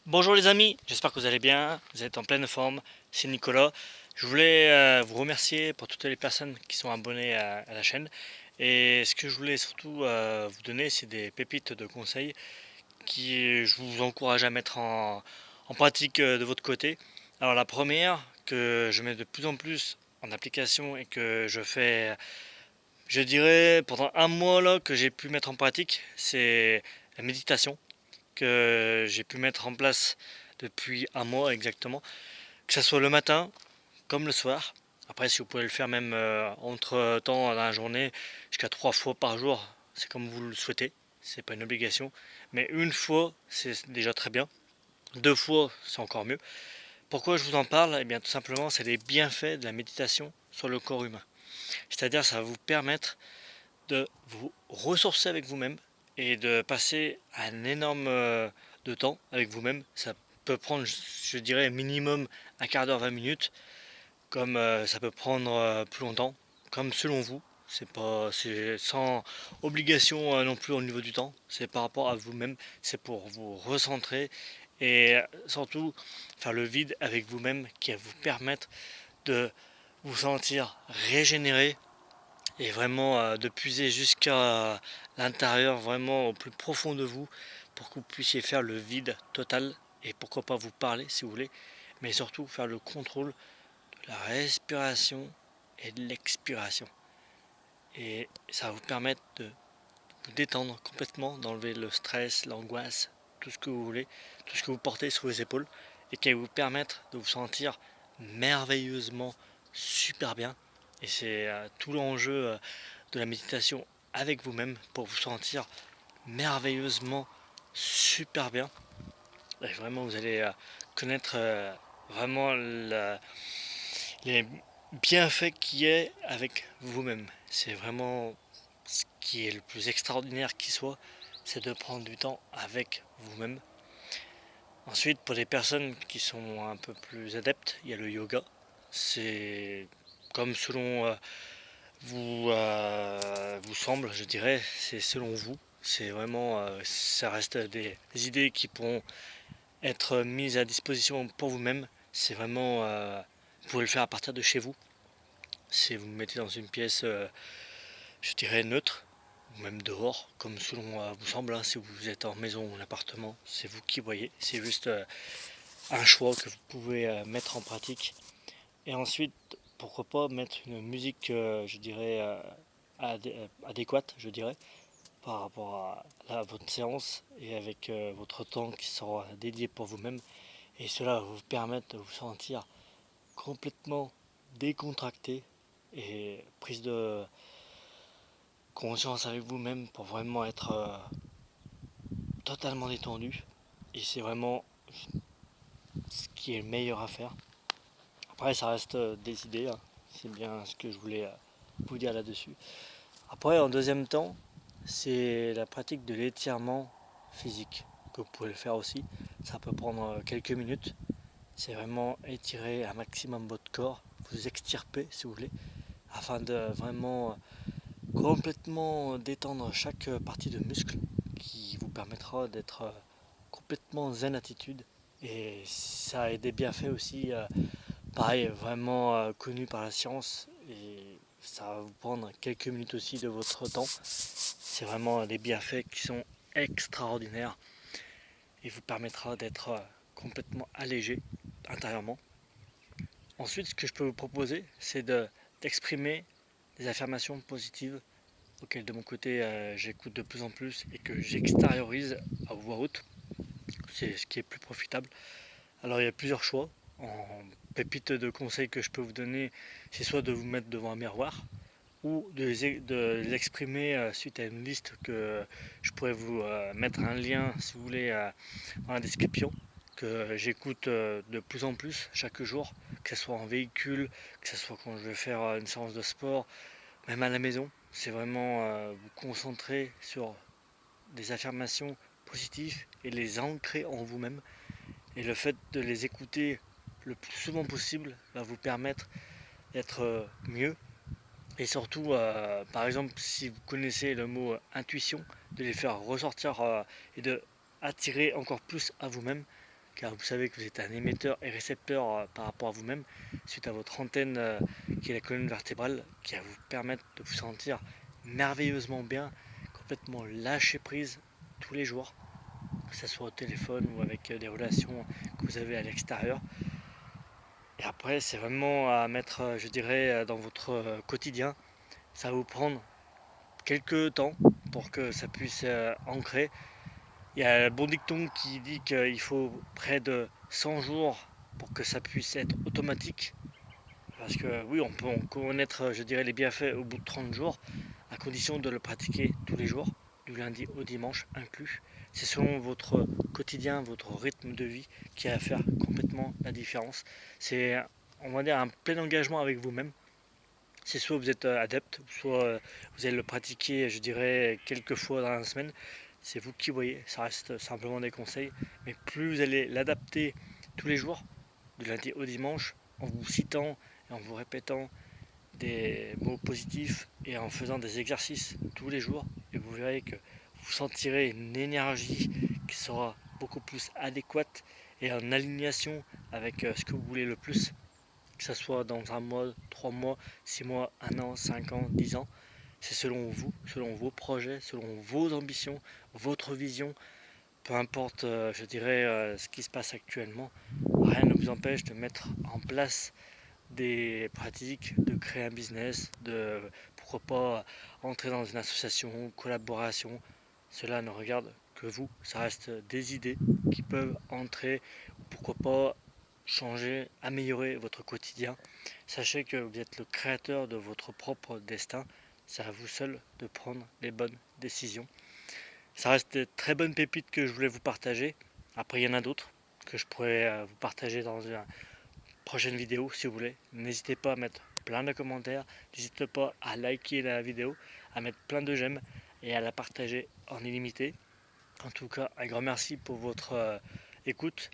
Bonjour les amis, j'espère que vous allez bien, vous êtes en pleine forme, c'est Nicolas. Je voulais vous remercier pour toutes les personnes qui sont abonnées à la chaîne. Et ce que je voulais surtout vous donner, c'est des pépites de conseils qui je vous encourage à mettre en pratique de votre côté. Alors la première que je mets de plus en plus en application et que je fais, je dirais pendant un mois là que j'ai pu mettre en pratique, c'est la méditation que j'ai pu mettre en place depuis un mois exactement, que ce soit le matin comme le soir. Après, si vous pouvez le faire même entre temps dans la journée, jusqu'à 3 fois par jour, c'est comme vous le souhaitez, c'est pas une obligation. Mais une fois, c'est déjà très bien. 2 fois, c'est encore mieux. Pourquoi je vous en parle? Eh bien, tout simplement, c'est les bienfaits de la méditation sur le corps humain. C'est-à-dire, ça va vous permettre de vous ressourcer avec vous-même et de passer un énorme de temps avec vous-même. Ça peut prendre, je dirais, minimum un quart d'heure, 20 minutes, comme ça peut prendre plus longtemps, comme selon vous. C'est sans obligation non plus au niveau du temps. C'est par rapport à vous-même. C'est pour vous recentrer et surtout faire le vide avec vous-même qui va vous permettre de vous sentir régénéré et vraiment de puiser jusqu'à l'intérieur, vraiment au plus profond de vous, pour que vous puissiez faire le vide total et pourquoi pas vous parler si vous voulez, mais surtout faire le contrôle de la respiration et de l'expiration. Et ça va vous permettre de vous détendre complètement, d'enlever le stress, l'angoisse, tout ce que vous voulez, tout ce que vous portez sur les épaules, et qui va vous permettre de vous sentir merveilleusement super bien. Et c'est tout l'enjeu de la méditation avec vous-même pour vous sentir merveilleusement super bien. Et vraiment, vous allez connaître vraiment les bienfaits qu'il y a avec vous-même. C'est vraiment ce qui est le plus extraordinaire qui soit, c'est de prendre du temps avec vous-même. Ensuite, pour les personnes qui sont un peu plus adeptes, il y a le yoga. C'est comme selon vous semble, je dirais, c'est selon vous. C'est vraiment, ça reste des idées qui pourront être mises à disposition pour vous-même. C'est vraiment, vous pouvez le faire à partir de chez vous. Si vous vous mettez dans une pièce, je dirais neutre, ou même dehors, comme selon vous semble, hein, si vous êtes en maison ou en appartement, c'est vous qui voyez. C'est juste un choix que vous pouvez mettre en pratique. Et ensuite, pourquoi pas mettre une musique, je dirais, adéquate, je dirais, par rapport à votre séance et avec votre temps qui sera dédié pour vous-même. Et cela va vous permettre de vous sentir complètement décontracté et prise de conscience avec vous-même pour vraiment être totalement détendu. Et c'est vraiment ce qui est le meilleur à faire. Après, ça reste des idées, hein. C'est bien ce que je voulais vous dire là-dessus. Après, en deuxième temps, c'est la pratique de l'étirement physique que vous pouvez le faire aussi. Ça peut prendre quelques minutes. C'est vraiment étirer un maximum votre corps, vous extirper si vous voulez, afin de vraiment complètement détendre chaque partie de muscle qui vous permettra d'être complètement zen attitude. Et ça a des bienfaits aussi, pareil, vraiment connus par la science. Et ça va vous prendre quelques minutes aussi de votre temps. C'est vraiment des bienfaits qui sont extraordinaires et vous permettra d'être complètement allégé intérieurement. Ensuite, ce que je peux vous proposer, c'est d'exprimer des affirmations positives auxquelles de mon côté j'écoute de plus en plus et que j'extériorise à voix haute. C'est ce qui est plus profitable. Alors il y a plusieurs choix. En pépite de conseils que je peux vous donner, c'est soit de vous mettre devant un miroir ou de les exprimer suite à une liste que je pourrais vous mettre un lien si vous voulez dans la description, que j'écoute de plus en plus chaque jour, que ce soit en véhicule, que ce soit quand je vais faire une séance de sport, même à la maison. C'est vraiment vous concentrer sur des affirmations positives et les ancrer en vous-même. Et le fait de les écouter le plus souvent possible va vous permettre d'être mieux. Et surtout, par exemple, si vous connaissez le mot intuition, de les faire ressortir et de attirer encore plus à vous-même. car vous savez que vous êtes un émetteur et récepteur par rapport à vous-même, suite à votre antenne qui est la colonne vertébrale, qui va vous permettre de vous sentir merveilleusement bien, complètement lâcher prise tous les jours, que ce soit au téléphone ou avec des relations que vous avez à l'extérieur. Et après, c'est vraiment à mettre, je dirais, dans votre quotidien. Ça va vous prendre quelques temps pour que ça puisse ancrer. Il y a un bon dicton qui dit qu'il faut près de 100 jours pour que ça puisse être automatique. Parce que oui, on peut en connaître, je dirais, les bienfaits au bout de 30 jours, à condition de le pratiquer tous les jours, du lundi au dimanche inclus. C'est selon votre quotidien, votre rythme de vie qui va faire complètement la différence. C'est, on va dire, un plein engagement avec vous-même. C'est soit vous êtes adepte, soit vous allez le pratiquer, je dirais, quelques fois dans la semaine. C'est vous qui voyez, ça reste simplement des conseils. Mais plus vous allez l'adapter tous les jours, du lundi au dimanche, en vous citant et en vous répétant des mots positifs et en faisant des exercices tous les jours, et vous verrez que vous sentirez une énergie qui sera beaucoup plus adéquate et en alignation avec ce que vous voulez le plus, que ce soit dans un mois, 3 mois, 6 mois, 1 an, 5 ans, 10 ans. C'est selon vous, selon vos projets, selon vos ambitions, votre vision, peu importe, je dirais, ce qui se passe actuellement. Rien ne vous empêche de mettre en place des pratiques, de créer un business, de pourquoi pas entrer dans une association, collaboration. Cela ne regarde que vous, ça reste des idées qui peuvent entrer, pourquoi pas changer, améliorer votre quotidien. Sachez que vous êtes le créateur de votre propre destin, c'est à vous seul de prendre les bonnes décisions. Ça reste des très bonnes pépites que je voulais vous partager. Après, il y en a d'autres que je pourrais vous partager dans une prochaine vidéo si vous voulez. N'hésitez pas à mettre plein de commentaires, n'hésitez pas à liker la vidéo, à mettre plein de j'aime et à la partager en illimité. En tout cas, un grand merci pour votre écoute.